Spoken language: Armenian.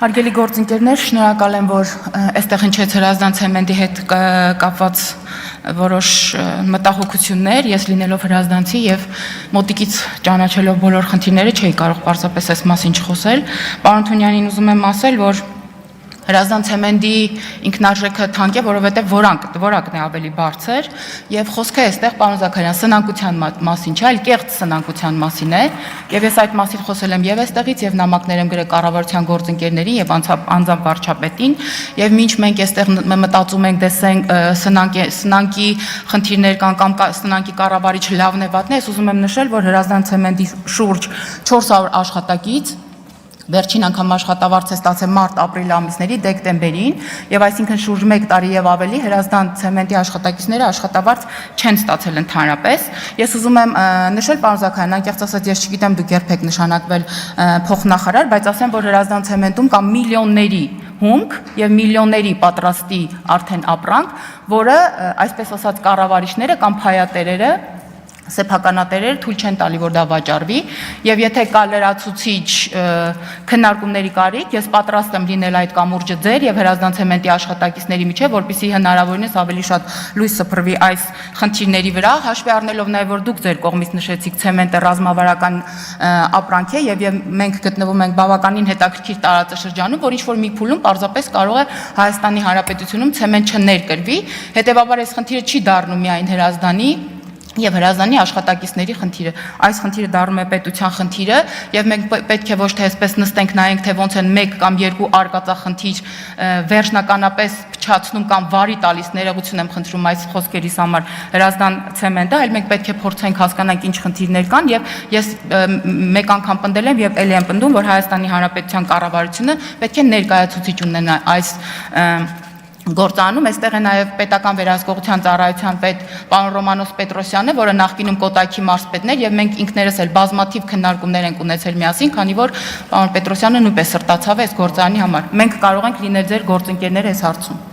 Հարգելի գործընկերներ, շնորհակալ եմ, որ այստեղ հնչեց Հրազդան ցեմենտի հետ կապված որոշ մտահոգություններ, ես լինելով հրազդանցի եւ մոտիկից ճանաչելով բոլոր խնդիրները չէի կարող պարզապես այս մասին չխոսել։ Պարոն Թունյանին ուզում եմ ասել, որ Հրազդան ցեմենտի ինքնարժեքը թանկ է, որովհետև որակն է ավելի բարձր եւ խոսքը այստեղ պարոն Զաքարյան սնանկության մասին չէ, այլ կեղծ սնանկության մասին է եւ ես այդ մասին խոսել եմ եւ այստեղից եւ նամակներ եմ գրել կառավարության գործընկերներին եւ անձամբ վարչապետին եւ մինչ մենք այստեղ մտածում ենք տեսենք սնանկի խնդիրներ կան կամ սնանկի կառավարիչ լավն է վատն է, ես ուզում եմ նշել, որ Հրազդան ցեմենտի շուրջ 400 աշխատակից Վերջին անգամ աշխատավարձ է ստացել մարտ-ապրիլ ամիսների դեկտեմբերին եւ այսինքն շուրջ 1 տարի եւ ավելի Հրազդան ցեմենտի աշխատակիցները աշխատավարձ չեն ստացել ընդհանրապես։ Ես ուզում եմ նշել, պարոն Զաքարյան, անկեղծ ասած ես չգիտեմ դուք երբ եք նշանակվել փոխնախարար, բայց ասեմ, որ Հրազդան ցեմենտում կա միլիոնների հումք եւ միլիոնների պատրաստի արդեն ապրանք, որը այսպես ասած կառավարիչները կամ փայատերերը սեփականատերերը թույլ չեն տալի, որ դա վաճառվի եւ եթե կա լրացուցիչ քննարկումների կարիք, ես պատրաստ եմ լինել այդ կամուրջը ձեր եւ Հրազդան ցեմենտի աշխատակիցների միջեւ, որպեսզի հնարավորինս ավելի շատ լույս սփռվի այս խնդիրների վրա, հաշվի առնելով նաեւ, որ դուք ձեր կողմից նշեցիք ցեմենտը ռազմավարական ապրանք է եւ մենք գտնվում ենք բավականին հետաքրքիր տարածաշրջանում, որ ինչ որ մի փուլում պարզապես կարող է Հայաստանի Հանրապետությունում ցեմենտ չներկրվի, հետեւաբար այս խնդիրը չի դառնում միայն Հրազդանի եւ Հրազդանի աշխատակիցների խնդիրը, այս խնդիրը դառնում է պետության խնդիրը եւ մենք պետք է ոչ թե այսպես նստենք նայենք թե ոնց են 1 կամ 2 արկածախնդիր վերջնականապես փչացնում կամ վարի տալիս ներողություն եմ խնդրում այս խոսքերիս համար Հրազդան ցեմենտը, այլ մենք պետք է փորձենք հասկանանք ինչ խնդիրներ կան եւ ես մեկ անգամ պնդել եմ եւ ելի եմ պնդում, որ Հայաստանի Հանրապետության կառավարությունը պետք է ներկայացուցիչ ունենա այս գործանում այստեղ է նաև պետական վերահսկողության ծառայության պետ պարոն Ռոմանոս Պետրոսյանը, որը նախկինում Կոտայքի մարզպետն էր եւ մենք ինքներս էլ բազմաթիվ քննարկումներ ենք ունեցել միասին, քանի որ պարոն Պետրոսյանը նույնպես սրտացավ է այս գործարանի համար։ Մենք կարող ենք լինել ձեր գործընկերներ այս հարցում։